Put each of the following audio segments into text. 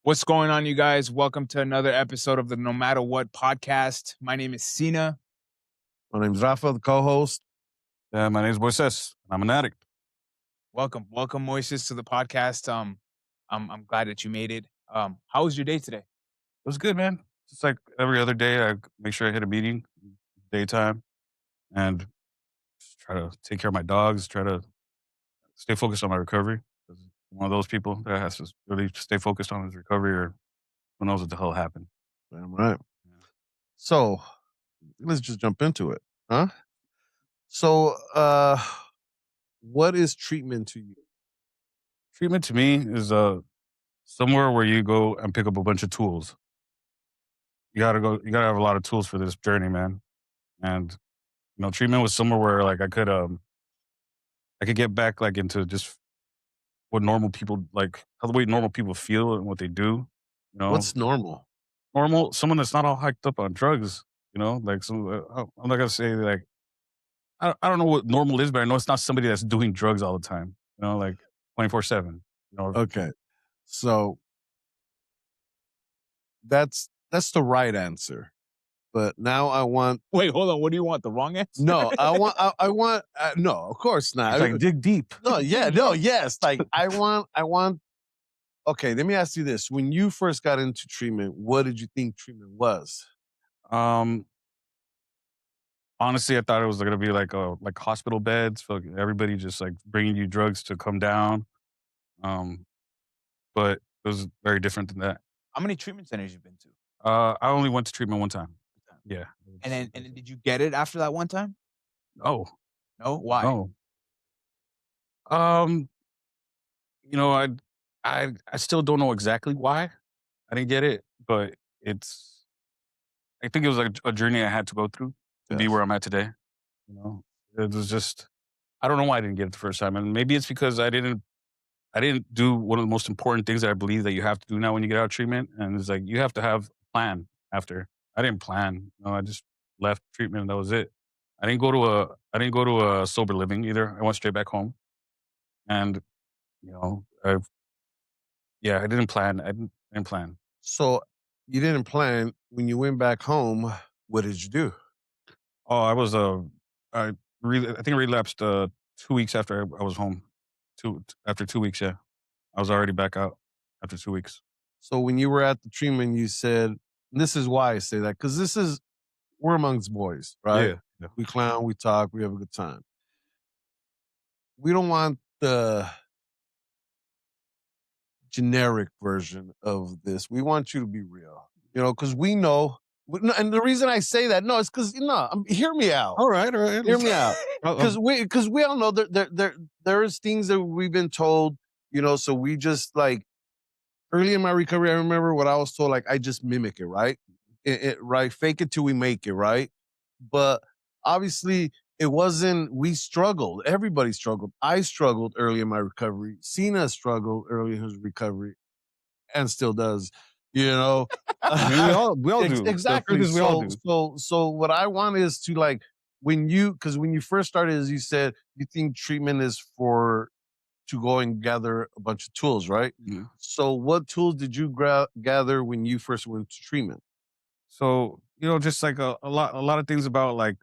What's going on, you guys? Welcome to another episode of the No Matter What podcast. My name is Sina. My name's Rafa, the co-host. Yeah, my name's Moises. I'm an addict. Welcome, Moises, to the podcast. I'm glad that you made it. How was your day today? It was good, man. Just like every other day, I make sure I hit a meeting daytime and just try to take care of my dogs, try to stay focused on my recovery. 'Cause I'm one of those people that has to really stay focused on his recovery or who knows what the hell happened. Damn right. Yeah. So let's just jump into it, huh? So, what is treatment to you? Treatment to me is somewhere where you go and pick up a bunch of tools. You gotta have a lot of tools for this journey, man. And treatment was somewhere where like I could get back like into just what normal people like how the way normal people feel and what they do. You know, What's normal? normal someone that's not all hyped up on drugs. Like some. I'm not gonna say like I don't know what normal is, but I know it's not somebody that's doing drugs all the time. Like 24/7. Okay. So that's the right answer. But now I want Wait, hold on. What do you want? The wrong answer? no, I want no, of course not. It's like dig deep. No, yeah, no, yes. Like I want okay, let me ask you this. When you first got into treatment, what did you think treatment was? Um, Honestly, I thought it was gonna be like hospital beds, for everybody just like bringing you drugs to come down. Um, but it was very different than that. How many treatment centers you've been to? I only went to treatment one time. Yeah. And then did you get it after that one time? No, No? Why? no. Um, you know, I I still don't know exactly why I didn't get it, but it's I think it was like a journey I had to go through to be Yes. where I'm at today. You know, it was just I don't know why I didn't get it the first time, and maybe it's because I didn't do one of the most important things that I believe that you have to do now when you get out of treatment, and it's like you have to have a plan after. I didn't plan. I just left treatment and that was it. I didn't go to a sober living either. I went straight back home, and you know, I yeah, I didn't plan. So you didn't plan when you went back home. What did you do? Oh, I I think I relapsed 2 weeks after I was home. After 2 weeks, yeah, I was already back out after 2 weeks. So when you were at the treatment, you said, and this is why I say that, because we're amongst boys, right? Yeah, yeah. We clown, we talk, we have a good time. We don't want the generic version of this. We want you to be real, because we know. No, and the reason I say that, no, it's because hear me out. All right. Hear me out. Uh-oh. Because we all know there is things that we've been told, so we just like early in my recovery, I remember what I was told, like I just mimic it, right? Right, fake it till we make it, right? But obviously it wasn't, we struggled. Everybody struggled. I struggled early in my recovery. Cena struggled early in his recovery and still does, I mean, we all do. The Exactly. truth is we all do. So what I want is to like, because when you first started, as you said, you think treatment is to go and gather a bunch of tools, right? Yeah. So what tools did you gather when you first went to treatment? So just like a lot of things about like,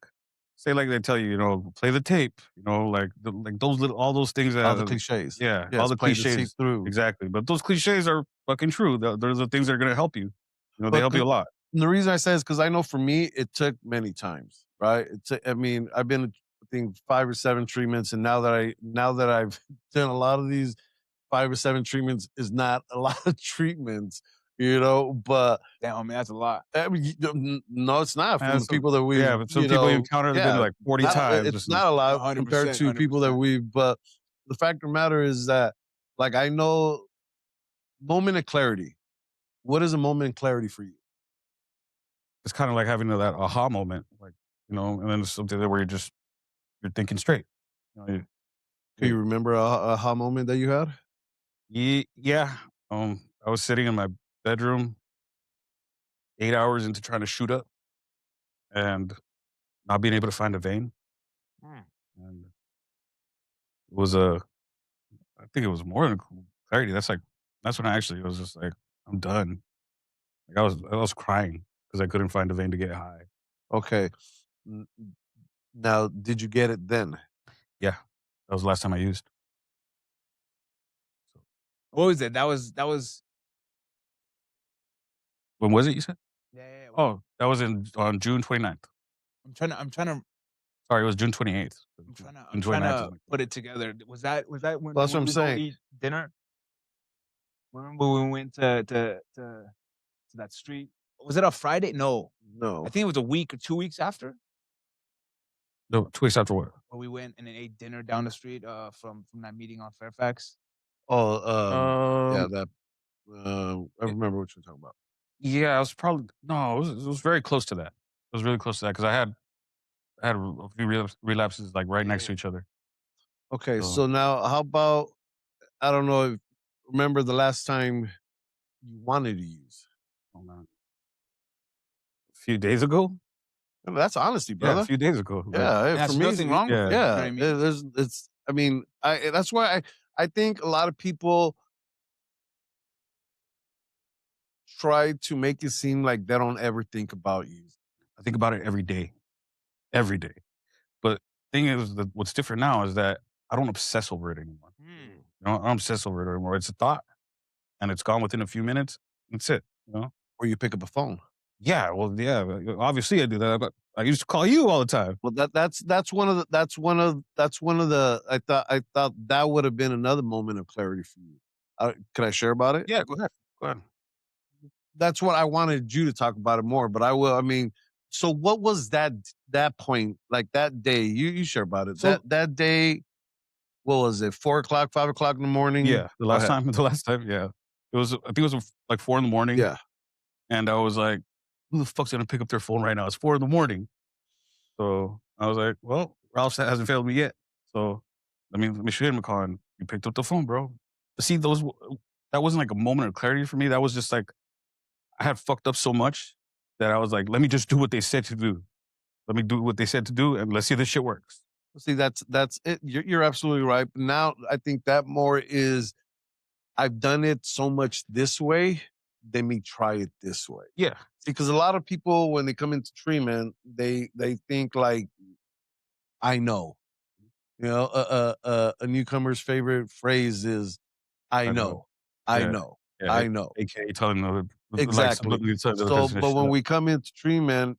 say like they tell you, play the tape, like those all those things that All the cliches. yeah, Yes, all the play the tape cliches through. exactly. But those cliches are fucking true. Those are things that are gonna help you. They But help you a lot. the reason I say is because I know for me, it took many times, right? I mean, I've been, I think 5 or 7 treatments, and now that I've done a lot of these, 5 or 7 treatments is not a lot of treatments, but Damn, I mean, that's a lot. I mean, no, it's not from And the people that we, yeah, but some people you encounter have been like 40 times. it's not a lot 100%, compared to people that 100%. but the fact of the matter is that, like, I know moment of clarity. What is a moment of clarity for you? It's kind of like having that aha moment, like and then it's something where you're thinking straight. Can you remember a aha moment that you had? Yeah. I was sitting in my bedroom 8 hours into trying to shoot up and not being able to find a vein. Hmm. And it was I think it was more than clarity. That's when I actually was just like, I'm done. Like I was crying because I couldn't find a vein to get high. Okay. N- Now, did you get it then? Yeah, that was the last time I used. So What was it? That was when was it? You said? yeah. Oh, that was in on June 29th. I'm trying to Sorry, it was June 28th. I'm trying to I'm June trying 29th is to my put birthday. it together. Was that when Well, that's what I'm we go saying. eat dinner? Remember when we went to that street? Was it a Friday? No. I No. think it was a week or 2 weeks after No, 2 weeks after what? where we went and then ate dinner down the street, from that meeting on Fairfax. Oh, yeah, Um, that, I it remember what you're talking about. yeah, I was probably no, it was very close to that. It was really close to that because I had a few relapses, like, right next Yeah. to each other. Okay, So, so now how about, I don't know if, remember the last time you wanted to use? hold on. A few days ago? I mean, that's honesty, Yeah, a brother. few days ago, like Yeah, And for there's me, nothing wrong with yeah. it, you know what yeah, I mean? there's, it's, I mean, that's why I think a lot of people try to make it seem like they don't ever think about you. I think about it every day. But thing is that what's different now is that I don't obsess over it anymore. Hmm. Mm. You know, I don't obsess over it anymore. It's a thought, and it's gone within a few minutes. That's it, you know? Or you pick up a phone. Yeah, well, yeah, obviously I do that, but I used to call you all the time. Well, that's one of the that's one of the, I thought that would have been another moment of clarity for you. Can I share about it? Yeah, go ahead. Go ahead. That's what I wanted you to talk about it more, but I will. I mean, so what was that point, like that day? You share about it. So That day, what was it? 4 o'clock, 5 o'clock in the morning. yeah, the Go last ahead. time the last time, yeah. It was I think it was, like, 4 in the morning, Yeah. and I was like, "Who the fuck's gonna pick up their phone right now? It's 4 in the morning." So, I was like, "Well, Ralph hasn't failed me yet, so let me shoot him a call," and he picked up the phone, bro. But see, that wasn't, like, a moment of clarity for me, that was just, like, I had fucked up so much that I was like, "Let me just do what they said to do. Let me do what they said to do, and let's see if this shit works." See, that's it. You're absolutely right. But now I think that more is, I've done it so much this way. Let me try it this way. Yeah. See, because a lot of people when they come into treatment, they think like, I know. You know, a newcomer's favorite phrase is, "I I know. know, I Yeah. know, Yeah, I know." AKA telling the like, Exactly. subliminally telling the other So, person to but shut when up. we come into treatment,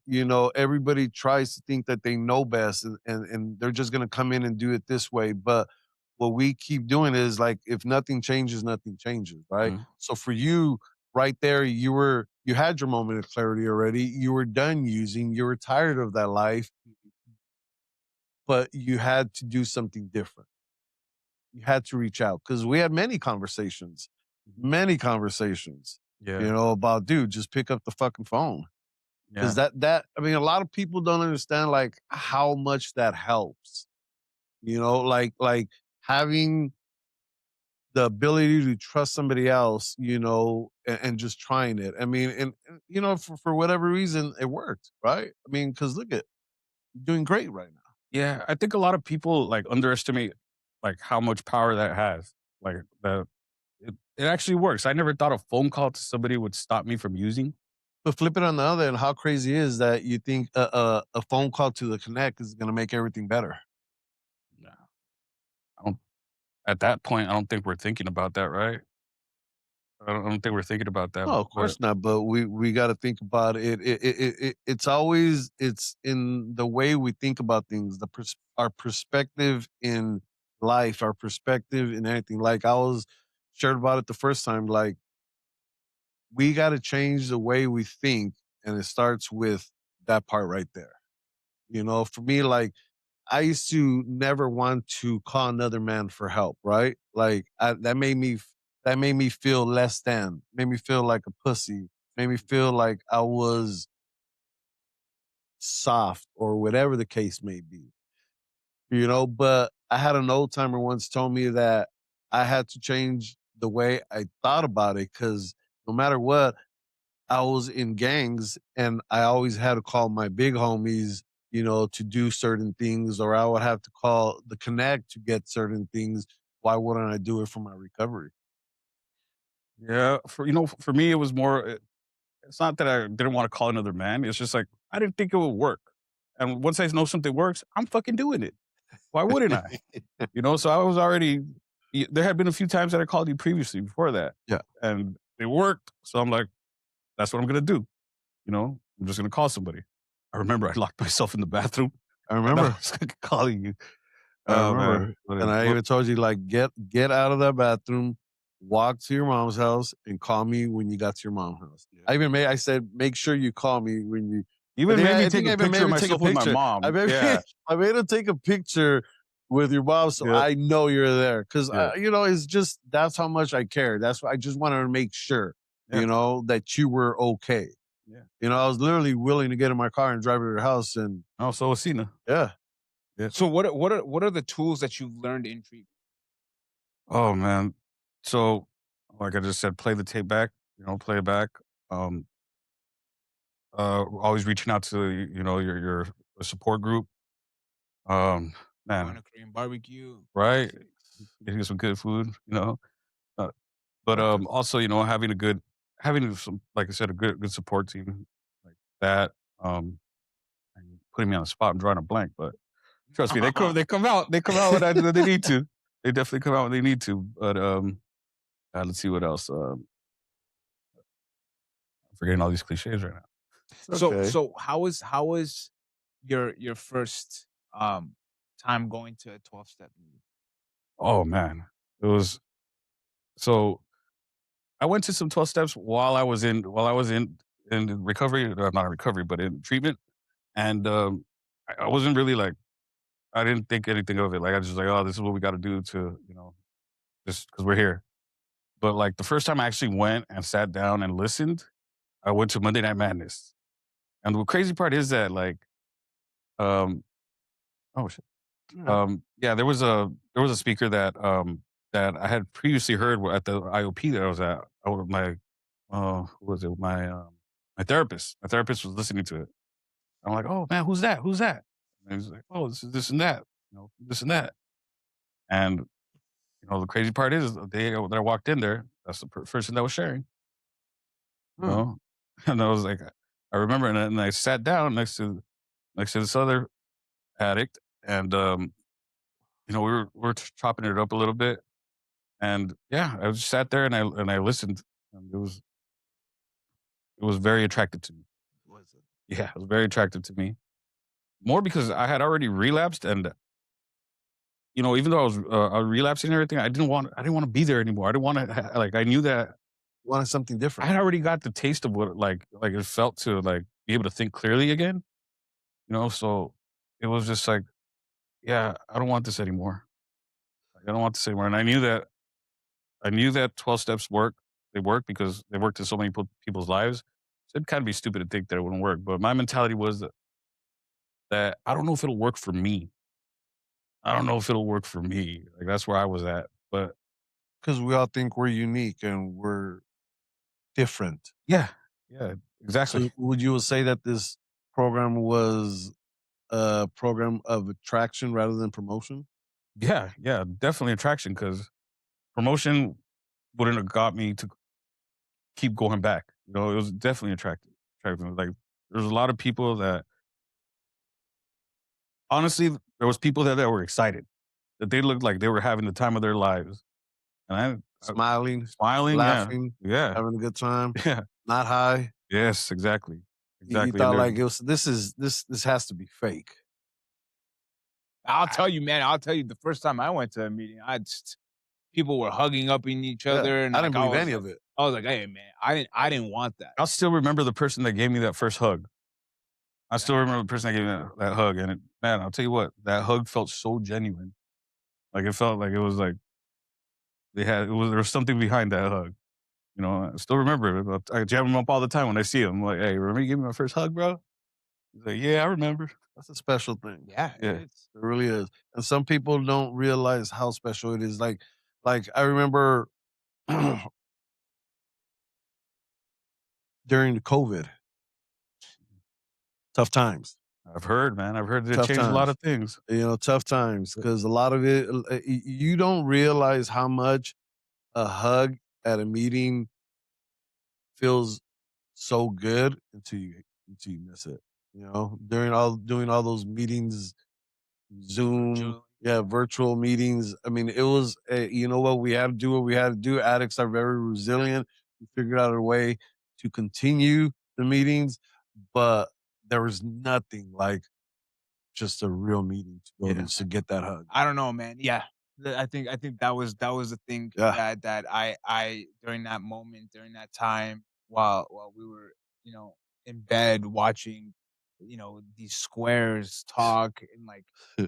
everybody tries to think that they know best, and they're just gonna come in and do it this way. But what we keep doing is like, if nothing changes, nothing changes, right? Mhm. So for you, right there, you had your moment of clarity already. You were done using. You were tired of that life, but you had to do something different. You had to reach out because we had Mhm. many conversations, Yeah. about, dude, just pick up the fucking phone. Because Yeah. I mean, a lot of people don't understand like how much that helps. Like having the ability to trust somebody else, and just trying it. I mean, and for whatever reason, it worked, right? I mean, because look at, you're doing great right now. Yeah, I think a lot of people, like, underestimate, like, how much power that has. Like, it actually works. I never thought a phone call to somebody would stop me from using. But flip it on the other end, how crazy is that you think a phone call to the connect is going to make everything better? Yeah. I don't At that point, I don't think we're thinking about that, right? I don't think we're thinking about that, No, of but course not. But we got to think about it. It's in the way we think about things. Our perspective in life, our perspective in anything. Like I was shared about it the first time. Like we got to change the way we think, and it starts with that part right there. For me, like I used to never want to call another man for help, right? Like that made me feel less than, made me feel like a pussy, made me feel like I was soft or whatever the case may be. But I had an old timer once told me that I had to change the way I thought about it because no matter what, I was in gangs and I always had to call my big homies, to do certain things, or I would have to call the connect to get certain things. Why wouldn't I do it for my recovery? Yeah, for me, it was more. It's not that I didn't want to call another man. It's just like I didn't think it would work. And once I know something works, I'm fucking doing it. Why wouldn't I? So I was already. There had been a few times that I called you previously before that, Yeah, and it worked. So I'm like, that's what I'm gonna do. I'm just gonna call somebody. I remember I locked myself in the bathroom, I and I remember. was calling you. I Oh man, remember, and I even told you like get out of that bathroom, walk to your mom's house, and call me when you got to your mom's house. yeah. I said make sure you call me when you. Even made me I take think a I even picture made of him take a myself with my picture. mom. Yeah, I made him take a picture with your mom, so yeah, I know you're there. Because yeah, it's just that's how much I care. That's why I just wanted to make sure, yeah, that you were okay. yeah. I was literally willing to get in my car and drive to your house, and Oh, so was Cena. yeah. Yeah. So what are the tools that you've learned in treatment? Oh man. So, like I just said, play the tape back. Play it back. Um, always reaching out to your support group. Um, Going man, to Korean barbecue. right? Getting some good food. Uh, but Okay. also having some, like I said, a good support team like that. Um, and putting me on the spot. I'm drawing a blank, but trust me, they come out when they need to. They definitely come out when they need to. But let's see what else. I'm forgetting all these cliches right now. It's okay. So how was your first time going to a 12-step meeting? Oh man, it was so. I went to some 12 steps while I was in recovery, not in recovery, but in treatment, and I wasn't really like I didn't think anything of it. Like I just like, oh, this is what we got to do to just because we're here. But like the first time I actually went and sat down and listened, I went to Monday Night Madness, and the crazy part is that like um oh shit. Yeah. Yeah, there was a speaker that I had previously heard at the IOP that I was at. My who was it? My therapist. My therapist was listening to it. I'm like, oh man, who's that? Who's that? And he's like, oh, this is this and that. This and that. And the crazy part is the day that I walked in there, that's the person that was sharing. You Huh. know, and I was like, I remember, and I sat down next to this other addict, and we were chopping it up a little bit. And yeah, I just sat there and I listened, and it was very attractive to me. Was it? Yeah, it was very attractive to me. More because I had already relapsed, and even though I was relapsing and everything, I didn't want to be there anymore. I didn't want to like I knew that Wanted something I different. had already got the taste of what like it felt to like be able to think clearly again. So it was just like, yeah, I don't want this anymore. Like, I don't want this anymore. And I knew that 12 steps work. They work because they worked in so many people's lives. So it'd kind of be stupid to think that it wouldn't work. But my mentality was that I don't know if it'll work for me. I don't know if it'll work for me. Like that's where I was at. But Because we all think we're unique and we're different. yeah, yeah, exactly. So would you say that this program was a program of attraction rather than promotion? Yeah, yeah, definitely attraction because promotion wouldn't have got me to keep going back. It was definitely attractive. Attractive. Like there's a lot of people that honestly, there was people that were excited that they looked like they were having the time of their lives, and I Smiling, smiling, yeah, laughing, yeah, having a good time, yeah, not high. yes, exactly, You exactly, and thought they're like it was this has to be fake. I'll tell you, man. I'll tell you. The first time I went to a meeting, people were hugging up in each Yeah. other, and I didn't like I believe was any like, of it. I was like, hey, man, I didn't want that. I'll still remember the person that gave me that first hug. I still remember the person that gave me that hug, and man, I'll tell you what, that hug felt so genuine. Like it felt like it was like there was something behind that hug. I still remember it. I jam him up all the time when I see him. I'm like, hey, remember you gave me my first hug, bro? He's like, yeah, I remember. That's a special thing. Yeah, it Yeah, is. It really is. And some people don't realize how special it is. Like I remember during the COVID, tough times. I've heard, man. I've heard that it Tough changed a lot times. of things. Tough times because a lot of it you don't realize how much a hug at a meeting feels so good until you miss it. You know, during all doing all those meetings, Zoom, Virtually. yeah, virtual meetings. I mean, it was you know what, we had to do what we had to do. Addicts are very resilient. We figured out a way to continue the meetings, but there was nothing like just a real meeting to go Yeah. to get that hug. I don't know, man. Yeah. I think that was the thing Yeah. that I during that moment, during that time, while we were, in bed watching, these squares talk and, like,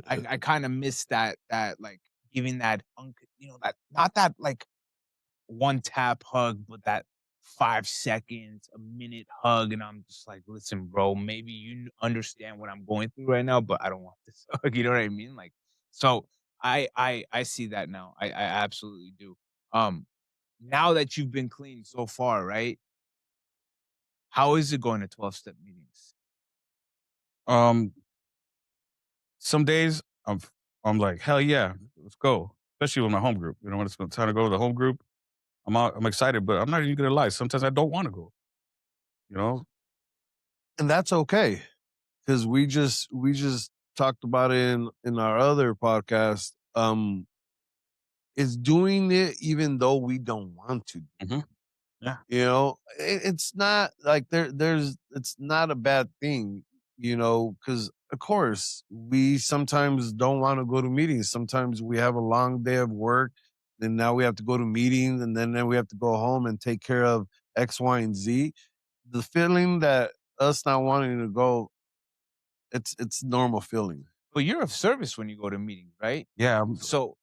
I kinda missed that, like, giving that that not that, like, one tap hug, but that 5 seconds, a minute hug, and I'm just like, "Listen, bro, maybe you understand what I'm going through right now, but I don't want this hug." You know what I mean? Like, so I see that now. I absolutely do. Um, Now that you've been clean so far, right? How is it going to 12-step meetings? Um, some days I'm like, hell yeah, let's go. Especially with my home group. You know, when it's time to go to the home group, I'm excited, but I'm not even gonna lie. Sometimes I don't want to go. You know, And that's okay, because we just talked about it in our other podcast. It's doing it even though we don't want to. hmm yeah. You know, it's not like there's it's not a bad thing, you know, because of course we sometimes don't want to go to meetings. Sometimes we have a long day of work, and now we have to go to meetings, and then we have to go home and take care of X, Y, and Z. The feeling that us not wanting to go, it's normal feeling. But you're of service when you go to meetings, right? Yeah, So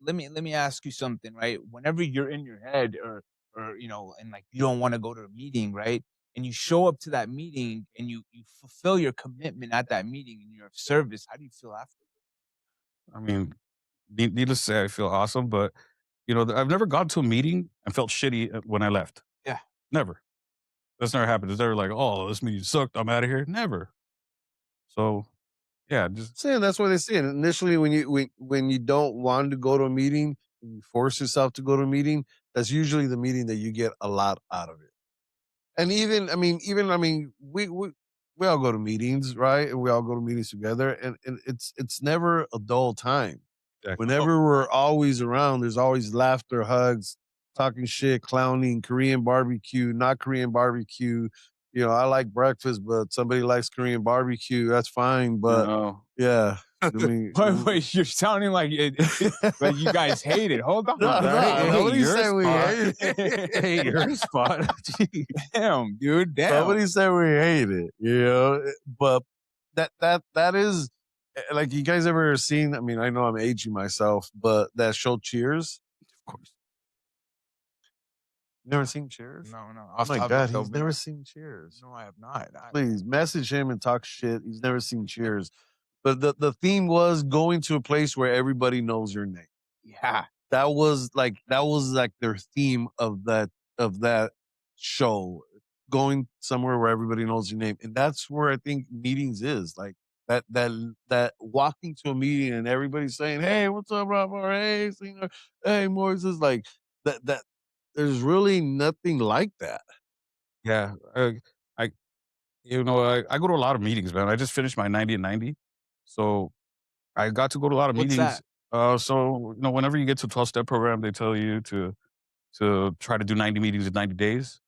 let me ask you something, right? Whenever you're in your head or and, like, you don't wanna go to a meeting, right? And you show up to that meeting and you fulfill your commitment at that meeting and you're of service, how do you feel after? I mean, needless to say, I feel awesome, but I've never gone to a meeting and felt shitty when I left. Yeah. Never. That's never happened. It's never like, oh, this meeting sucked. I'm out of here. Never. So yeah, just Saying that's what they say. And initially, when you don't want to go to a meeting, and you force yourself to go to a meeting, that's usually the meeting that you get a lot out of it. And even we all go to meetings, right? And we all go to meetings together, and it's never a dull time. exactly. Whenever we're always around, there's always laughter, hugs, talking shit, clowning, Korean barbecue, not Korean barbecue. You know, I like breakfast, but somebody likes Korean barbecue. That's fine. But No. yeah, I mean, Wait, you're sounding like like you guys hate it. Hold on, no, right? no, Hey, nobody your said we spot. hate it. Hey, your spot. Jeez. Damn, dude, damn. Nobody said we hate it, you know. But that is like, you guys ever seen? I mean, I know I'm aging myself, but that show Cheers. Of course. You never seen Cheers? No, no, Oh off my topic god, though, he's but never seen Cheers. no, I have not. Please message him and talk shit. He's never seen Cheers. But the theme was going to a place where everybody knows your name. Yeah. That was like their theme of that show, going somewhere where everybody knows your name. And that's where I think meetings is like, that walking to a meeting and everybody saying, "Hey, what's up, Rafa? Hey, singer. Hey, Moises." Like that there's really nothing like that. Yeah. I I go to a lot of meetings, man. I just finished my 90 and 90. So I got to go to a lot of What's meetings. that? So whenever you get to a 12-step program, they tell you to try to do 90 meetings in 90 days.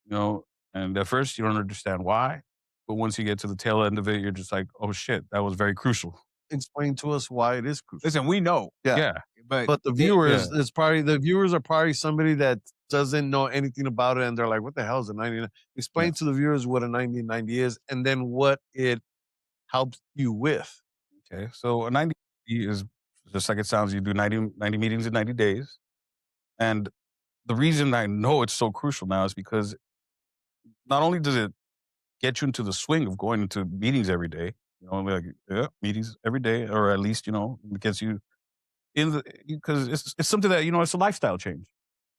You know, and at first you don't understand why, but once you get to the tail end of it, you're just like, oh shit, that was very crucial. Explain to us why it is crucial. Listen, we know, Yeah. Yeah, but But the they yeah, viewers, the viewers are probably somebody that doesn't know anything about it, and they're like, "What the hell is a 99?" yeah. Explain to the viewers what a 90/90 is, and then what it helps you with. Okay, so a 90 is just like it sounds. You do 90 meetings in 90 days, and the reason I know it's so crucial now is because not only does it get you into the swing of going into meetings every day, like yeah, meetings every day, or at least it gets you in the because it's something that it's a lifestyle change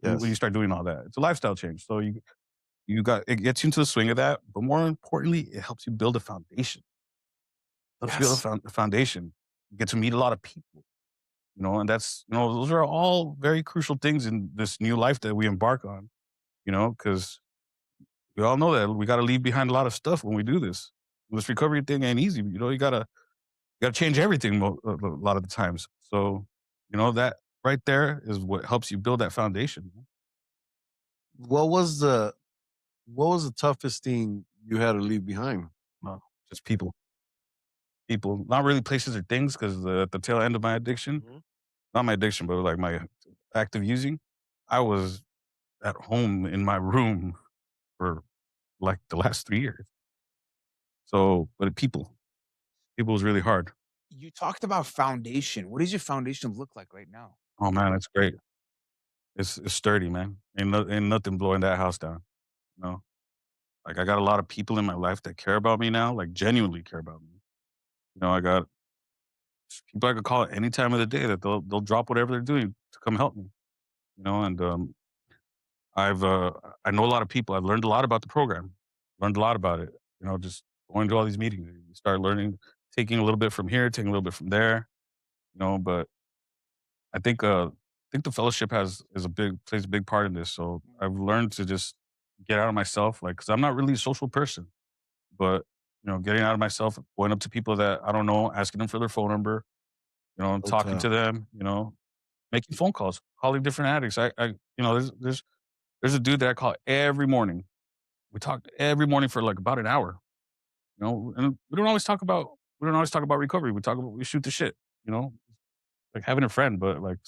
when you Yes. start doing all that. It's a lifestyle change. So you got it gets you into the swing of that, but more importantly, it helps you build a foundation. Helps you build Yes. a foundation. You get to meet a lot of people. And that's, those are all very crucial things in this new life that we embark on, because we all know that we got to leave behind a lot of stuff when we do this. This recovery thing ain't easy. You gotta change everything a lot of the times. So, that right there is what helps you build that foundation. What was the what was the toughest thing you had to leave behind? Just people, not really places or things, because at the tail end of my addiction, not my addiction, but like my active using, I was at home in my room for like the last 3 years. So, but people was really hard. You talked about foundation. What does your foundation look like right now? Oh man, that's great. It's sturdy, man. Ain't nothing blowing that house down. You know, like I got a lot of people in my life that care about me now, like genuinely care about me. I got people I could call at any time of the day that they'll drop whatever they're doing to come help me. And I've I know a lot of people. I've learned a lot about the program, learned a lot about it. Just going to all these meetings, you start learning, taking a little bit from here, taking a little bit from there. But I think the fellowship plays a big part in this. So I've learned to just get out of myself, like, because I'm not really a social person, but getting out of myself, going up to people that I don't know, asking them for their phone number, talking Okay. to them, making phone calls, calling different addicts. There's a dude that I call every morning. We talk every morning for like about an hour, and we don't always talk about recovery. We shoot the shit, you know, like having a friend, but like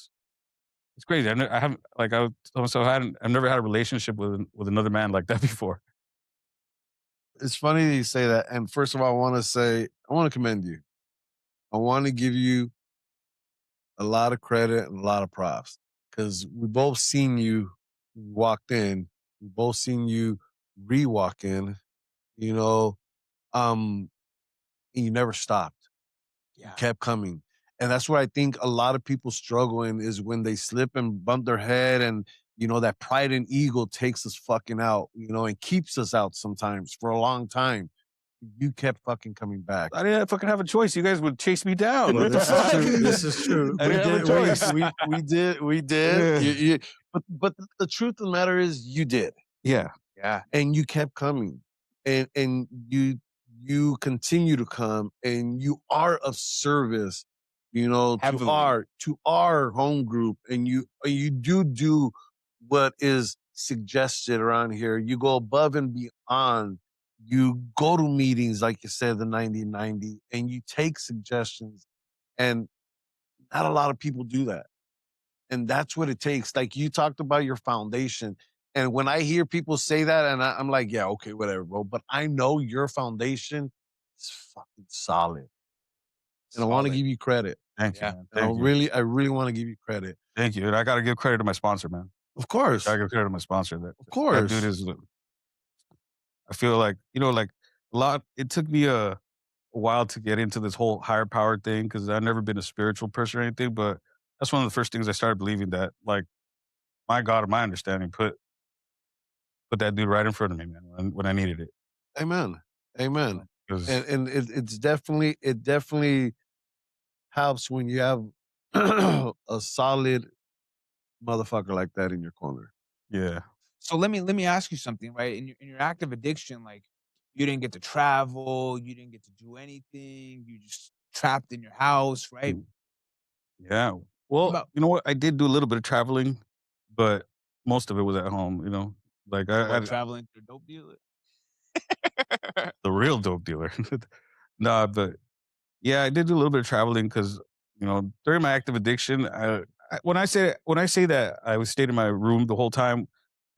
it's crazy. I haven't like I was- so I hadn't I've never had a relationship with another man like that before. It's funny that you say that. And first of all, I want to commend you. I want to give you a lot of credit and a lot of props because we both seen you walked in. We both seen you re-walk in, you know, and you never stopped. You Yeah. kept coming. And that's what I think a lot of people struggle in is when they slip and bump their head and, that pride and ego takes us fucking out, and keeps us out sometimes for a long time. You kept fucking coming back. I didn't fucking have a choice. You guys would chase me down. Well, this is true. This is true. I We didn't have a did. choice. We did. Yeah. But the truth of the matter is, you did, Yeah. Yeah. and you kept coming, and you continue to come, and you are of service, Heavily. to our home group, and you do what is suggested around here. You go above and beyond. You go to meetings, like you said, the 90-90, and you take suggestions. And not a lot of people do that. And that's what it takes. Like you talked about your foundation. And when I hear people say that, and I'm like, yeah, okay, whatever, bro. But I know your foundation is fucking solid. And I want to Solid. give you credit. Thank you, Yeah. man. And Thank you. I really want to give you credit. Thank you. And I got to give credit to my sponsor, man. Of course. Gotta give credit to my sponsor. That Of that dude course. is. I feel like like a lot. It took me a while to get into this whole higher power thing because I've never been a spiritual person or anything. But that's one of the first things I started believing, that like my God of my understanding put that dude right in front of me, man, when I needed it. Amen. Amen. 'Cause And it definitely helps when you have a solid motherfucker like that in your corner. yeah, So let me ask you something, right? In your active addiction, like you didn't get to travel, you didn't get to do anything, you just trapped in your house, right? mm, yeah. What Well, about you know what? I did do a little bit of traveling, but most of it was at home. Like what I about traveling to a dope dealer? the real dope dealer. Nah, but yeah, I did do a little bit of traveling because during my active addiction, when I say that I was stayed in my room the whole time,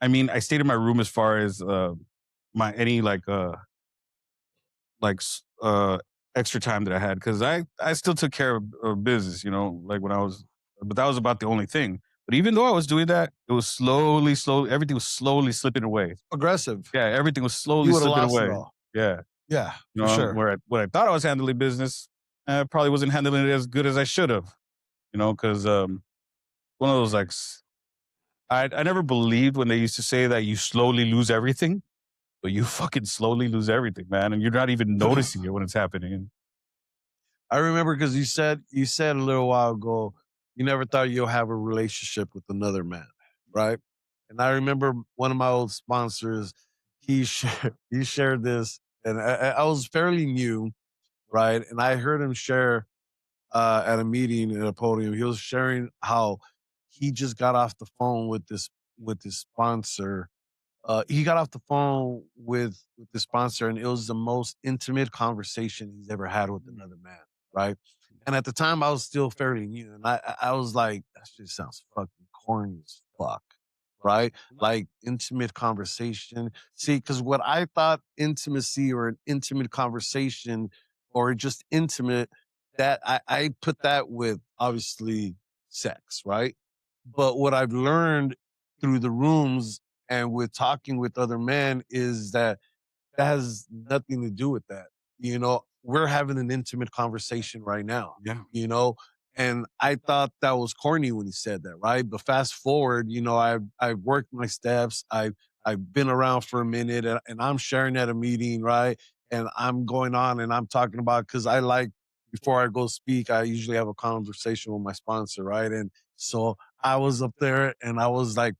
I mean I stayed in my room as far as my any like s- uh extra time that I had, because I still took care of business, like when I was, but that was about the only thing. But even though I was doing that, it was slowly, everything was slowly slipping away. Aggressive. Yeah, everything was You slowly would have slipping lost it away. all. Yeah. Yeah, for sure. Where when I thought I was handling business, I probably wasn't handling it as good as I should have. Because one of those like I never believed when they used to say that you slowly lose everything, but you fucking slowly lose everything, man, and you're not even noticing it when it's happening. I remember because you said a little while ago, you never thought you'll have a relationship with another man, right? And I remember one of my old sponsors, he shared this, and I was fairly new, right? And I heard him share at a meeting at a podium. He was sharing how he just got off the phone with this sponsor. He got off the phone with the sponsor, and it was the most intimate conversation he's ever had with Mhm. another man, right? And at the time, I was still fairly new, and I was like, that shit sounds fucking corny as fuck, right? Like intimate conversation. See, because what I thought intimacy or an intimate conversation or just intimate, that I put that with obviously sex, right? But what I've learned through the rooms and with talking with other men is that that has nothing to do with that. You know, we're having an intimate conversation right now, Yeah. you know, and I thought that was corny when he said that, right? But fast forward, you know, I've worked my steps. I've been around for a minute and I'm sharing at a meeting, right? And I'm going on and I'm talking about because I like before I go speak, I usually have a conversation with my sponsor, right? And so I was up there and I was like,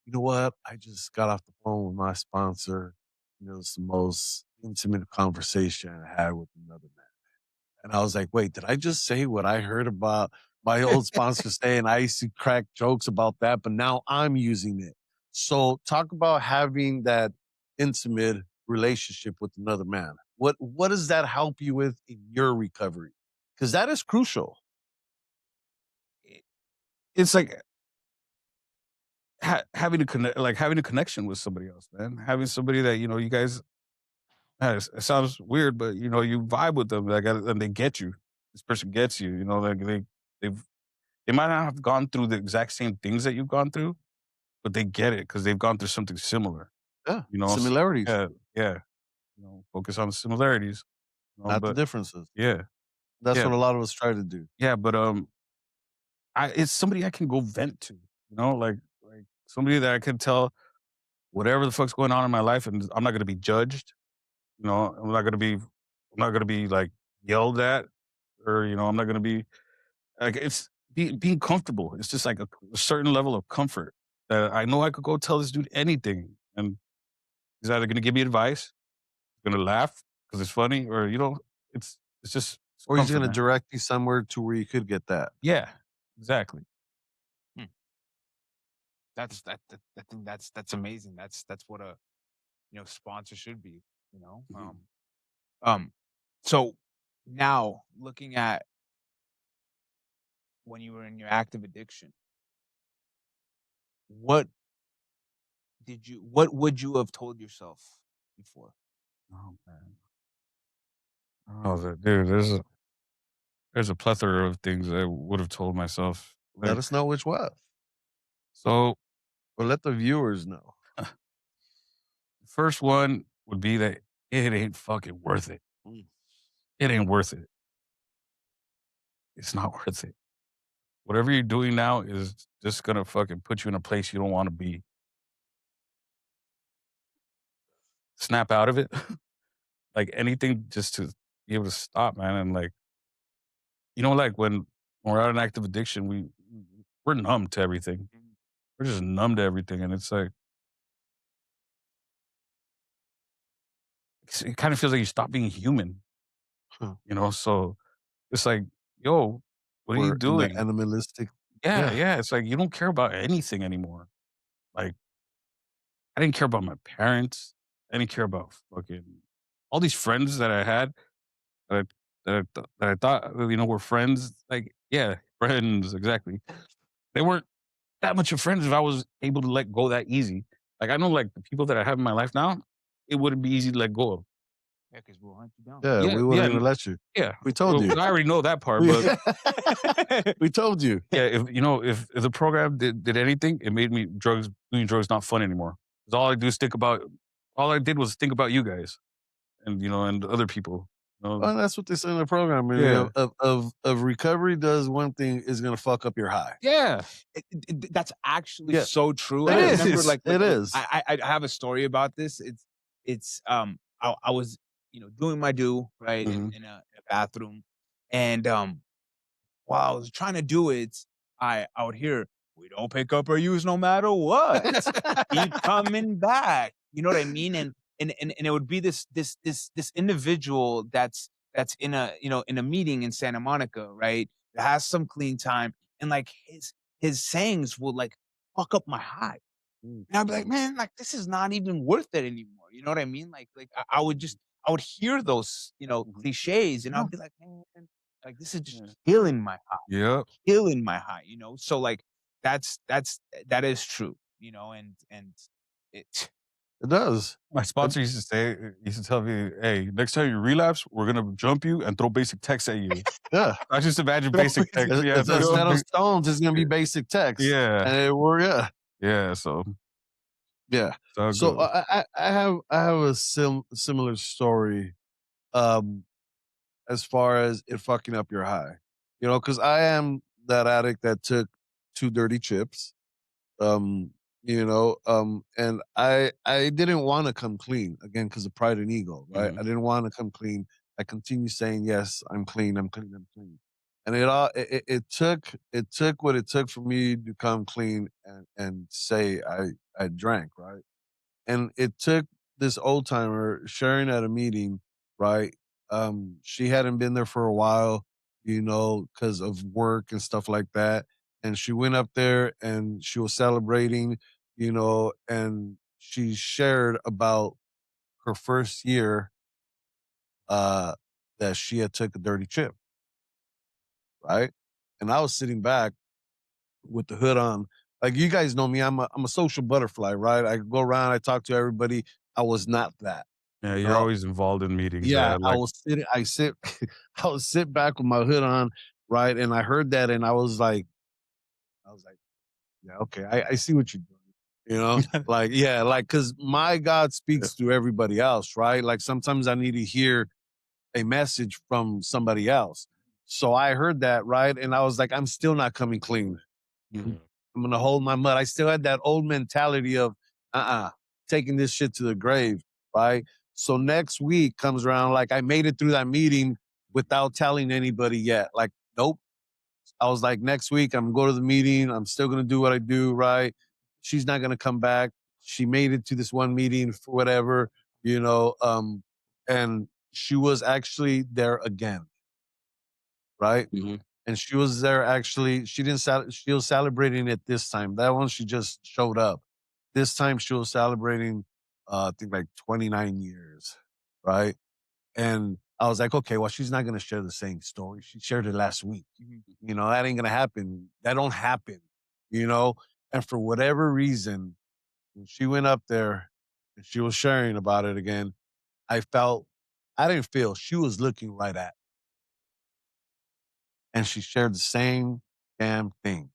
you know what? I just got off the phone with my sponsor. You know, it's the most intimate conversation I had with another man. And I was like, wait, did I just say what I heard about my old sponsor saying? I used to crack jokes about that, but now I'm using it. So talk about having that intimate relationship with another man. What does that help you with in your recovery? Because that is crucial. It- It's like having a having a connection with somebody else, man. Having somebody that you guys. It sounds weird, but you vibe with them, like, and they get you. This person gets you. Like they've they might not have gone through the exact same things that you've gone through, but they get it because they've gone through something similar. Yeah. So, Similarities, yeah, yeah. Focus on the similarities. not the But differences. yeah, That's yeah, what a lot of us try to do. yeah. But it's somebody I can go vent to. Like somebody that I can tell whatever the fuck's going on in my life, and I'm not gonna be judged. I'm not gonna be like yelled at, or I'm not gonna be like being comfortable. It's just like a certain level of comfort that I know I could go tell this dude anything, and he's either gonna give me advice, gonna laugh because it's funny, or it's just it's Or he's comfort, gonna man. direct you somewhere to where you could get that. Yeah, exactly. Hmm. I think that's amazing. That's what a sponsor should be. You know. Mhm. Um. So now looking at when you were in your active addiction, what what would you have told yourself before? Oh man. Oh, dude, there's a plethora of things I would have told myself. Let Like, us know which one, so or let the viewers know. the first one would be that it ain't fucking worth it. Mm. It ain't worth it. It's not worth it. Whatever you're doing now is just gonna fucking put you in a place you don't want to be. Snap out of it. Like anything just to be able to stop, man. And like, like when we're out in active addiction, we're numb to everything. Mhm. We're just numb to everything. And it's like it kind of feels like you stop being human, Huh. So it's like, yo, what are you We're in the doing? animalistic. Yeah, Yeah. yeah. It's like you don't care about anything anymore. Like I didn't care about my parents. I didn't care about fucking all these friends that I had that that I thought were friends. Like, yeah, friends, exactly. They weren't that much of friends if I was able to let go that easy. Like I know like the people that I have in my life now, it wouldn't be easy to let go of. Yeah, because we'll hunt you down. Yeah, Yeah, we yeah, wouldn't even let you. yeah. We told Well, you. I already know that part, We but we told you. yeah, if the program did anything, it made me doing drugs not fun anymore. 'Cause all I did was think about you guys and and other people. Well, that's what they say in the program. I mean, Yeah, of recovery does one thing is gonna fuck up your high. yeah, That's actually Yeah, so true. it I is. remember is. It is. I have a story about this. I was doing my do right Mhm. in a bathroom, and while I was trying to do it, I would hear, "We don't pick up or use no matter what. Keep coming back." You know what I mean? And it would be this individual that's in a, in a meeting in Santa Monica, right? That has some clean time, and, like, his sayings will, like, fuck up my high. Mm, And I'd be like, "Man, like, this is not even worth it anymore." You know what I mean? Like, I would just I would hear those, Mhm. cliches, and Yeah. I'll be like, "Man, like, this is just Yeah. killing my high, Yep. killing my high," So, like, that is true, and it it does. My It sponsor used to say, used to tell me, "Hey, next time you relapse, we're gonna jump you and throw basic text at you." yeah. I just imagine basic text. Yeah, Instead of stones, it's gonna be basic text. yeah, And it were yeah. yeah. So Yeah. it's all So good. I have a similar story, um, as far as it fucking up your high. Because I am that addict that took 2 dirty chips. Um, and I didn't wanna come clean, again, because of pride and ego, right? Mhm. I didn't wanna come clean. I continue saying, "Yes, I'm clean, I'm clean, I'm clean." And it took what it took for me to come clean and say I drank, right? And it took this old timer sharing at a meeting, right? She hadn't been there for a while, because of work and stuff like that. And she went up there and she was celebrating, and she shared about her first year uh that she had took a dirty chip, right? And I was sitting back with the hood on. Like, you guys know me, I'm a social butterfly, right? I go around, I talk to everybody. I was not that. Yeah, You you're know, always involved in meetings. Yeah, Yeah, I like was sitting I sit I would sit back with my hood on, right, and I heard that and I was like, "Yeah, okay, I see what you're doing." Like, yeah, like, cause my God yeah, speaks to everybody else, right? Like, sometimes I need to hear a message from somebody else. So I heard that, right, and I was like, "I'm still not coming clean. mhm, I'm gonna hold my mud." I still had that old mentality of, uh-uh, taking this shit to the grave, right? So next week comes around, like, I made it through that meeting without telling anybody yet. Like, nope. I was like, next week I'm gonna go to the meeting. I'm still gonna do what I do, right? She's not gonna come back. She made it to this one meeting for whatever, and she was actually there again, right? mhm. And she was there actually. She didn't. She was celebrating it this time. That one she just showed up. This time she was celebrating, I think like 29 years, right? And I was like, okay, well, she's not gonna share the same story. She shared it last week. That ain't gonna happen. That don't happen. You know. And for whatever reason, when she went up there and she was sharing about it again, I felt. I didn't feel. She was looking right at, and she shared the same damn thing.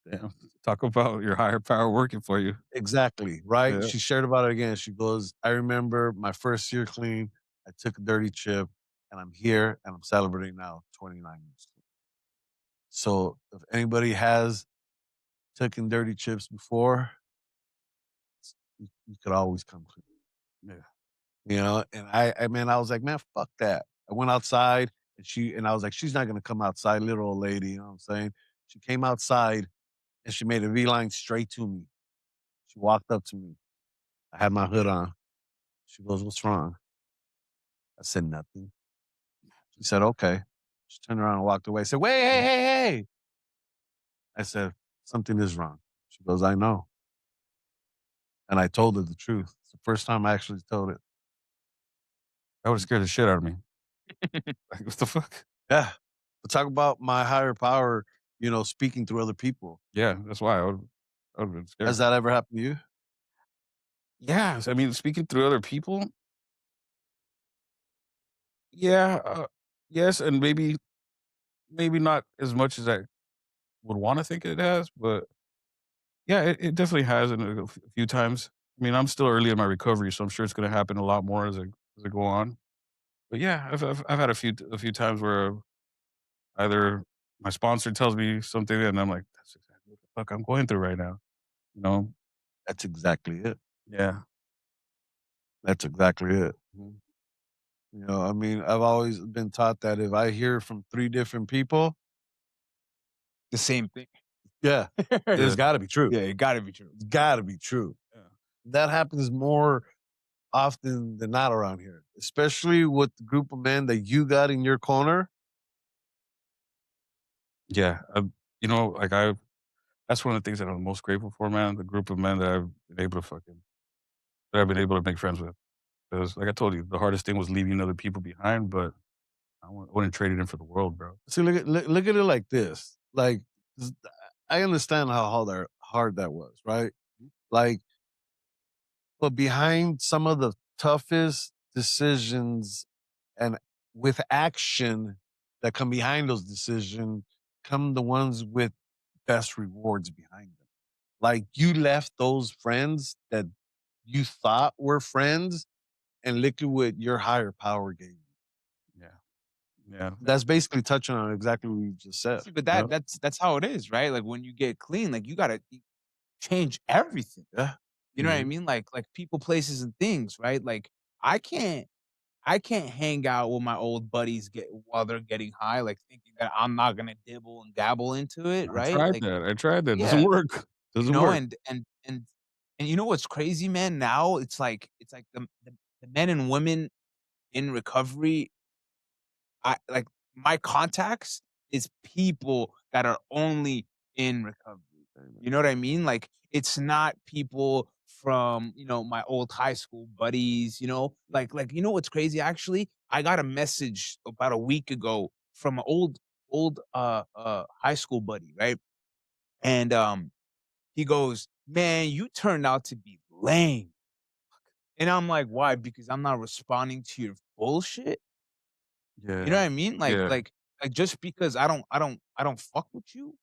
Damn. Talk about your higher power working for you. Exactly, right? Yeah. She shared about it again. She goes, "I remember my first year clean. I took a dirty chip, and I'm here, and I'm celebrating now, 29 years." So if anybody has taken dirty chips before, you could always come clean, Yeah. And I was like, "Man, fuck that." I went outside, and I was like, "She's not gonna come outside, little old lady." You know what I'm saying? She came outside, and she made a beeline straight to me. She walked up to me. I had my hood on. She goes, "What's wrong?" I said, "Nothing." She said, "Okay." She turned around and walked away. I said, "Wait, hey, Mhm. hey, hey." I said, "Something is wrong." She goes, "I know." And I told her the truth. It's the first time I actually told it. That would scared the shit out of me. Like, what the fuck? Yeah. But talk about my higher power, speaking through other people. Yeah, that's why I would been Has scared. that ever happened to you? Yeah, I mean, speaking through other people, yeah, yes, and maybe not as much as I would wanna think it has, but yeah, it definitely has in a few times. I mean, I'm still early in my recovery, so I'm sure it's gonna happen a lot more as I go on. But yeah, I've had a few times where either my sponsor tells me something and I'm like, "That's exactly what the fuck I'm going through right now," you know? That's exactly it. Yeah. That's exactly it. Mhm. I mean, I've always been taught that if I hear from three different people, The same thing. Yeah. It's got to be true. Yeah, it gotta be true. It's got to be true. Yeah. That happens more often than not around here, especially with the group of men that you got in your corner. Yeah. Like that's one of the things that I'm most grateful for, man. The group of men that I've been able to make friends with. Because, like I told you, the hardest thing was leaving other people behind, but wouldn't trade it in for the world, bro. See, look at it like this. Like, I understand how hard that was, right? Like, but behind some of the toughest decisions and with action that come behind those decisions come the ones with best rewards behind them. Like, you left those friends that you thought were friends and look at what your higher power gave you. Yeah. Yeah. That's basically touching on exactly what you just said. See, but you know? that's how it is, right? Like when you get clean, like you gotta change everything. Yeah. You know what I Mhm. mean? Like people, places, and things, right? Like I can't I can't hang out with my old buddies while they're getting high, like thinking that I'm not gonna dibble and dabble into it, right? Like, I tried that. Doesn't yeah, work. you Doesn't know, work. and you know what's crazy, man? Now it's like the men and women in recovery, I like my contacts is people that are only in recovery. You know what I mean? Like it's not people from, my old high school buddies, Like you know what's crazy actually? I got a message about a week ago from an old high school buddy, right? And he goes, "Man, you turned out to be lame." And I'm like, "Why? Because I'm not responding to your bullshit?" You know what Yeah. I mean? Like Yeah. like like just because I don't fuck with you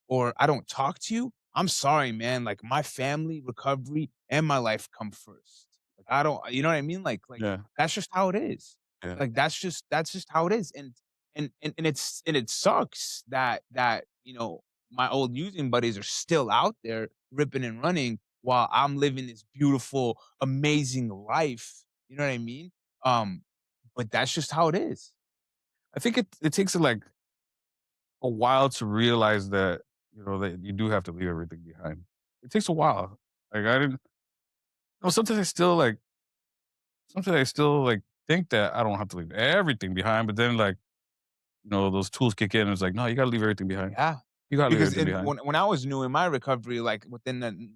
or I don't talk to you, I'm sorry, man. Like my family, recovery, and my life come first. Like I don't you know what I mean? Like Yeah. that's just how it is. Yeah. Like that's just how it is. And it sucks that my old using buddies are still out there ripping and running while I'm living this beautiful, amazing life. You know what I mean? Um, but that's just how it is. I think it takes like a while to realize that, that you do have to leave everything behind. It takes a while. Like I didn't sometimes I still like think that I don't have to leave everything behind, but then like, those tools kick in and it's like, no, you gotta leave everything behind. Yeah. You gotta leave Because everything behind. when I was new in my recovery, like within the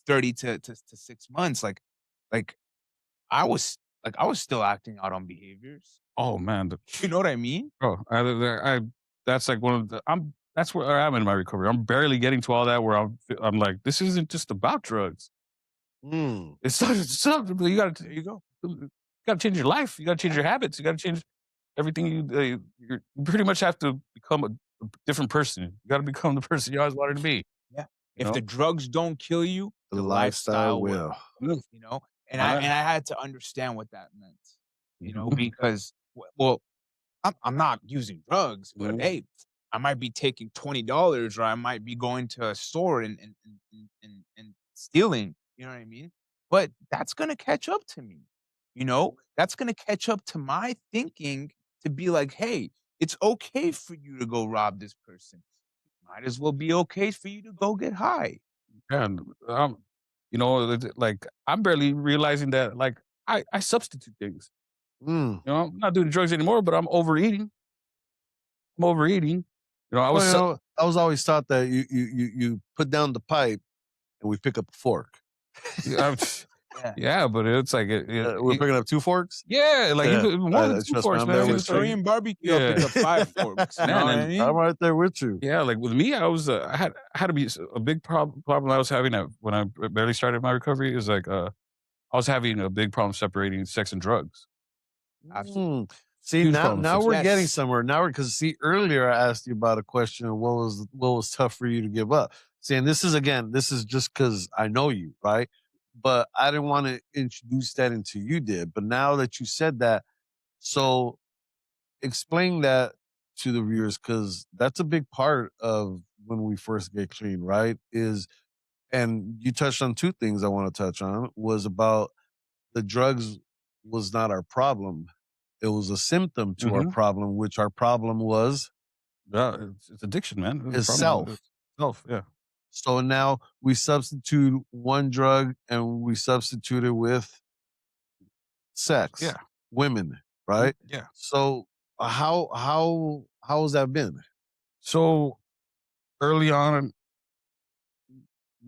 30 to 6 months, like I was still acting out on behaviors. Oh man, You know what I mean? bro, I that's like one of the that's where I'm in my recovery. I'm barely getting to all that where I'm like, this isn't just about drugs. Mm. It's something. There you go. You gotta change your life. You gotta change your habits. You gotta change everything. You pretty much have to become a different person. You gotta become the person you always wanted to be. Yeah. You If know, the drugs don't kill you, The the lifestyle lifestyle will. will. Mm. You know? And I I- and I had to understand what that meant. Mhm. Because well, I'm not using drugs, but Mhm. hey, I might be taking $20 or I might be going to a store and stealing, you know what I mean? But that's gonna catch up to me, That's gonna catch up to my thinking to be like, "Hey, it's okay for you to go rob this person. Might as well be okay for you to go get high." and like I'm barely realizing that like I substitute things. Mm. I'm not doing drugs anymore, but I'm overeating. I'm overeating. I Well, was su- I was always taught that you put down the pipe and we pick up a fork. yeah, Yeah. yeah, but it's like We're picking up 2 forks? yeah, like Yeah. more than two Trust me, forks, I'm there man. with It's you. like Korean barbecue, I'll yeah, pick up 5 forks, you know man, what I and I'm mean? right there with you. yeah, like with me, I had to be a big problem I was having when I barely started my recovery is like I was having a big problem separating sex and drugs. Absolutely. Mm. See, Huge now problem. now we're getting Yes. somewhere. Now we're because see, earlier I asked you about a question of what was tough for you to give up. See, and this is just because I know you, right? But I didn't want to introduce that until you did. But now that you said that, so explain that to the viewers because that's a big part of when we first get clean, right? And you touched on 2 things I want to touch on was about the drugs was not our problem. It was a symptom to our Mhm. problem, which our problem was Yeah, it's addiction, man. It's a is problem. self. Self, yeah. So now we substitute one drug and we substitute it with sex, Yeah. women, right? Yeah. So how has that been? So early on,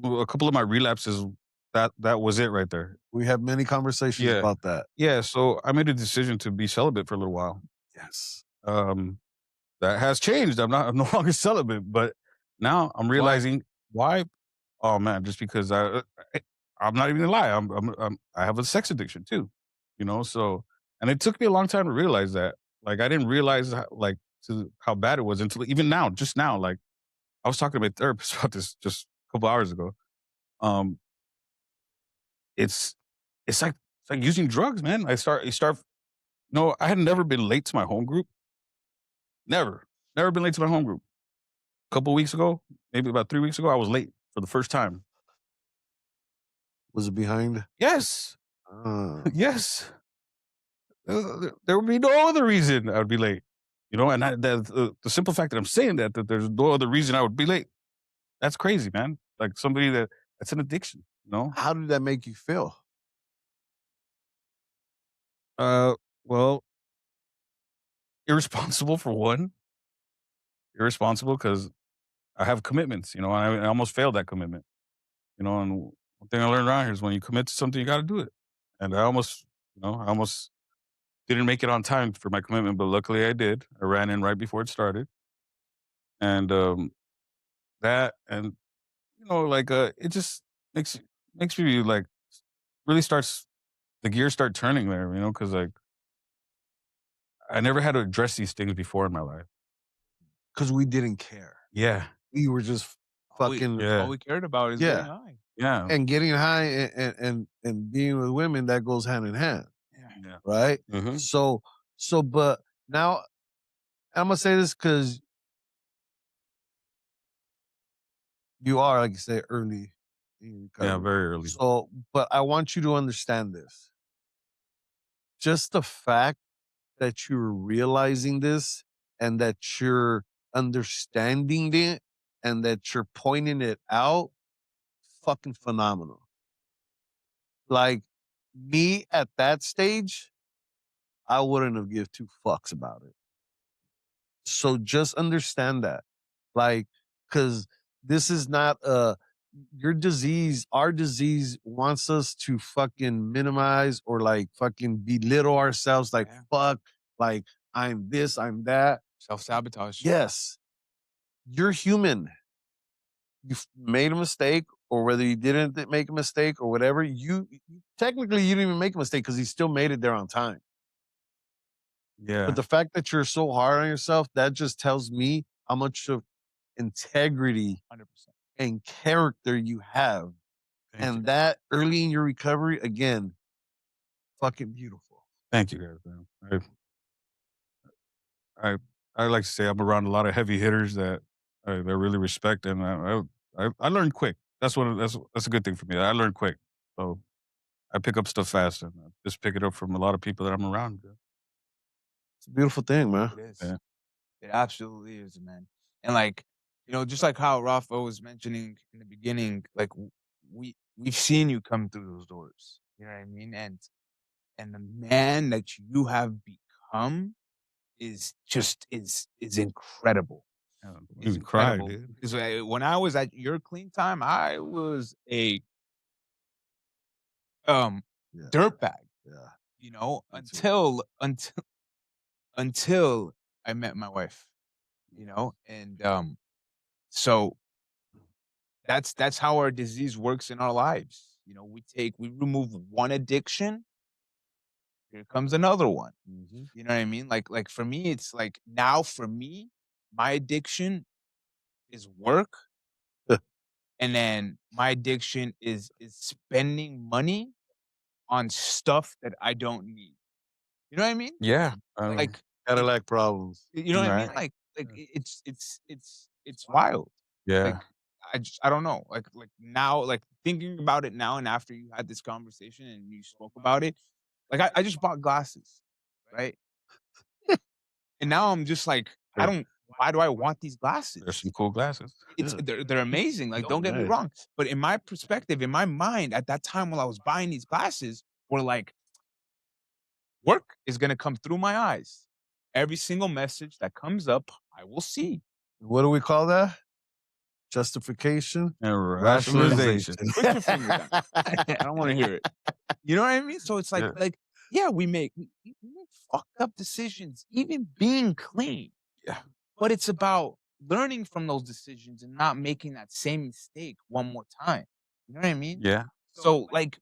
a couple of my relapses, that was it right there. We have many conversations Yeah. about that. Yeah. So I made a decision to be celibate for a little while. Yes. Um, that has changed. I'm no longer celibate, but now I'm Why? realizing why. Oh man, just because I I'm not even gonna lie. I have a sex addiction too, So, and it took me a long time to realize that. Like, I didn't realize how bad it was until even now, just now. Like, I was talking to my therapist about this just a couple hours ago. Um, it's it's like using drugs, man. You start. No, I had never been late to my home group. Never been late to my home group. A couple weeks ago, maybe about 3 weeks ago, I was late for the first time. Was it behind? Yes, Uh, yes. There would be no other reason I would be late. And the simple fact that I'm saying that there's no other reason I would be late. That's crazy, man. Like somebody that's an addiction. how did that make you feel? Uh, well, irresponsible for one. Irresponsible because I have commitments. I almost failed that commitment. And one thing I learned around here is when you commit to something, you got to do it. And I almost didn't make it on time for my commitment, but luckily I did. I ran in right before it started, and that and it just makes me like really starts the gears start turning there, because like I never had to address these things before in my life. Because we didn't care. Yeah, We were just fucking yeah, All we cared about is getting yeah. high. yeah, And getting high and being with women, that goes hand in hand, Yeah. yeah. right? Hmm. But now I'm gonna say this because you are, like you say, early in Yeah, recovery. very early. So, but I want you to understand this. Just the fact that you're realizing this and that you're understanding it and that you're pointing it out, fucking phenomenal. Like me at that stage, I wouldn't have give two fucks about it. So just understand that. Like, cause this is not your disease, our disease wants us to fucking minimize or like fucking belittle ourselves, like Yeah. fuck, like I'm this, I'm that. Self-sabotage. Yes, you're human. Made a mistake, or whether you didn't make a mistake or whatever, technically you didn't even make a mistake because you still made it there on time. But Yeah, the fact that you're so hard on yourself, that just tells me how much of integrity 100%. and character you have. thank you, And that early in your recovery, again, fucking beautiful. thank you guys, man. I I like to say I'm around a lot of heavy hitters that I really respect, and I learn quick. That's a good thing for me. I learn quick, so I pick up stuff fast, and I just pick it up from a lot of people that I'm around. Yeah. It's a beautiful thing, man. It is. Yeah. It absolutely is, man. And like, just like how Rafa was mentioning in the beginning, like we've seen you come through those doors. You know what I mean? And the man that you have become is incredible. Yeah, don't Is even cry, incredible. dude. Because when I was at your clean time, I was a um Yeah, dirtbag, yeah. Me too. until I met my wife, and so that's how our disease works in our lives. We remove one addiction, here comes another one. Mhm. You know what I mean? Like for me, it's like now for me, my addiction is work, and then my addiction is spending money on stuff that I don't need. You know what I mean? Yeah. Like it, Cadillac problems. you know what I mean? Right. It's wild. Yeah. Like I don't know. Like now, like thinking about it now, and after you had this conversation and you spoke about it, like I just bought glasses, right? And now I'm just like, I Right. don't. why do I want these There's glasses? some cool glasses. It's Yeah. they're amazing, like, don't get me Nice. wrong, but in my perspective, in my mind, at that time while I was buying these glasses, were like, work is gonna come through my eyes. Every single message that comes up, I will see. What do we call that? Justification, And rationalization. rationalization. Put your finger down. I don't wanna hear it. You know what I mean? So it's Yeah. yeah, we make fucked up decisions, even being clean. Yeah. But it's about learning from those decisions and not making that same mistake one more time. You know what I mean? Yeah. So like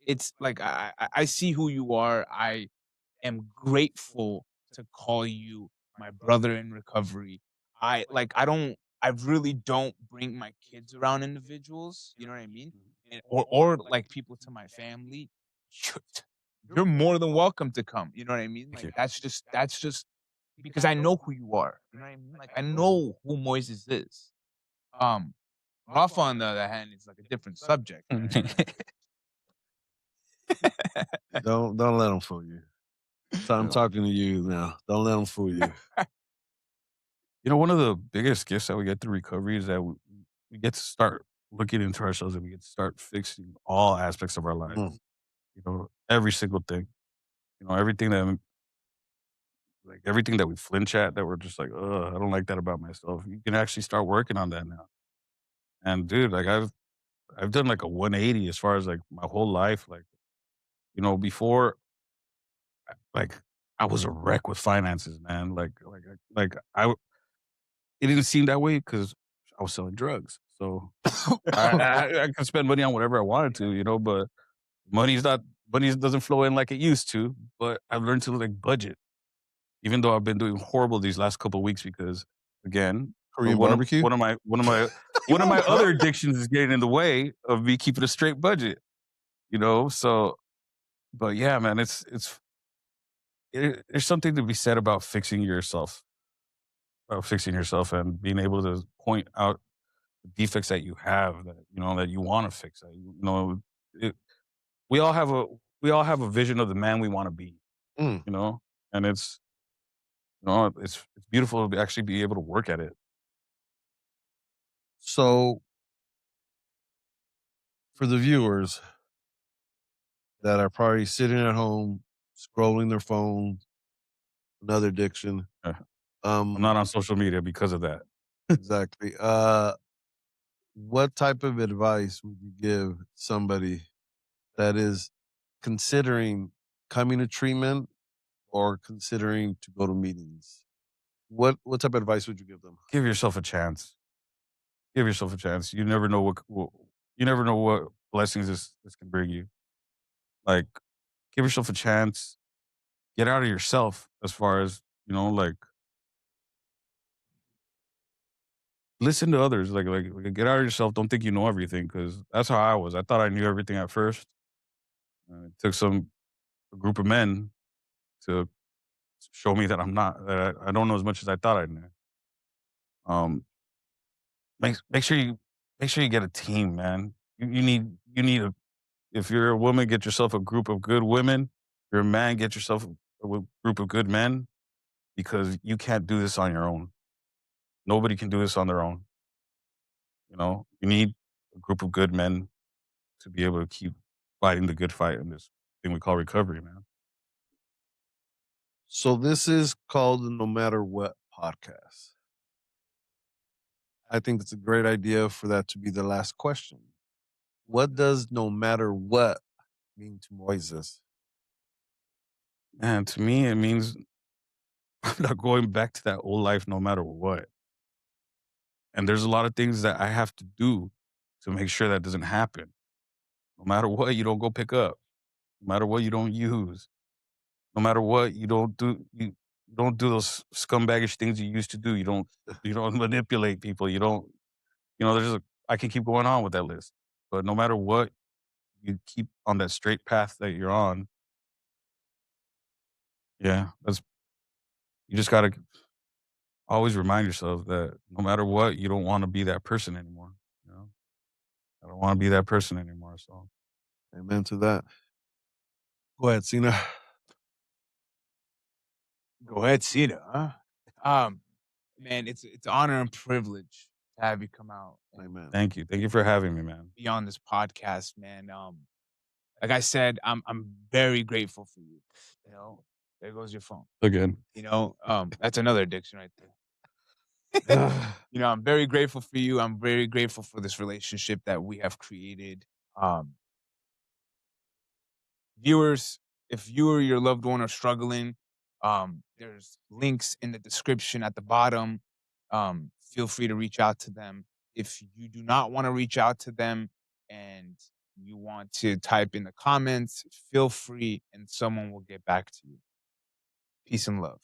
it's like I see who you are. I am grateful to call you my brother in recovery. I really don't bring my kids around individuals, you know what I mean? Or like people to my family. You're, you're more than welcome to come. You know what I mean? Thank Like you. that's just because I know who you are. You know what I mean? Like I know who Moises is. Um Rafa on the other hand is like a different subject, man. Don't let them fool you. So I'm You know, talking to you now. Don't let them fool you. one of the biggest gifts that we get through recovery is that we get to start looking into ourselves and we get to start fixing all aspects of our life. Mm. Every single thing. Everything everything that we flinch at that we're just like, I don't like that about myself. You can actually start working on that now. And dude, like I've done like a 180 as far as like my whole life. Like, before like I was a wreck with finances, man. It didn't seem that way because I was selling drugs. So I could spend money on whatever I wanted to, but money's not money doesn't flow in like it used to. But I've learned to like budget, even though I've been doing horrible these last couple of weeks because again, Korean barbecue? one of my other addictions is getting in the way of me keeping a straight budget. So but yeah, man, there's something to be said about fixing yourself and being able to point out the defects that you have that you want to fix. It, we all have a vision of the man we want to be, Mm. and it's beautiful to actually be able to work at it. So for the viewers that are probably sitting at home scrolling their phone, another addiction. Uh, I'm not on social media because of that. Exactly. What type of advice would you give somebody that is considering coming to treatment or considering to go to meetings? What type of advice would you give them? Give yourself a chance. Give yourself a chance. You never know what blessings this can bring you. Like, give yourself a chance. Get out of yourself as far as, like listen to others. Like get out of yourself. Don't think you know everything because that's how I was. I thought I knew everything at first. It took a group of men to show me that I'm not, that I don't know as much as I thought I knew. Um, make sure you get a team, man. You need if you're a woman, get yourself a group of good women. If you're a man, get yourself a group of good men because you can't do this on your own. Nobody can do this on their own. You need a group of good men to be able to keep fighting the good fight in this thing we call recovery, man. So this is called the No Matter What podcast. I think it's a great idea for that to be the last question. What does no matter what mean to Moises? And to me, it means I'm not going back to that old life no matter what. And there's a lot of things that I have to do to make sure that doesn't happen. No matter what, you don't go pick up. No matter what, you don't use. No matter what, you don't do those scumbaggish things you used to do. You don't manipulate people. You don't, I can keep going on with that list. But no matter what, you keep on that straight path that you're on. Yeah, you just gotta always remind yourself that no matter what, you don't want to be that person anymore. You know, I don't want to be that person anymore. So Amen to that. Go ahead, Cena. Go ahead, Cena, huh? man, it's an honor and privilege to have you come out and Amen. Thank you. Thank you for having me, man. be on this podcast, man. Like I said, I'm very grateful for you. You know, there goes your phone. Again. That's another addiction right there. I'm very grateful for you. I'm very grateful for this relationship that we have created. Um, Viewers, if you or your loved one are struggling, there's links in the description at the bottom. Feel free to reach out to them. If you do not want to reach out to them and you want to type in the comments, feel free and someone will get back to you. Peace and love.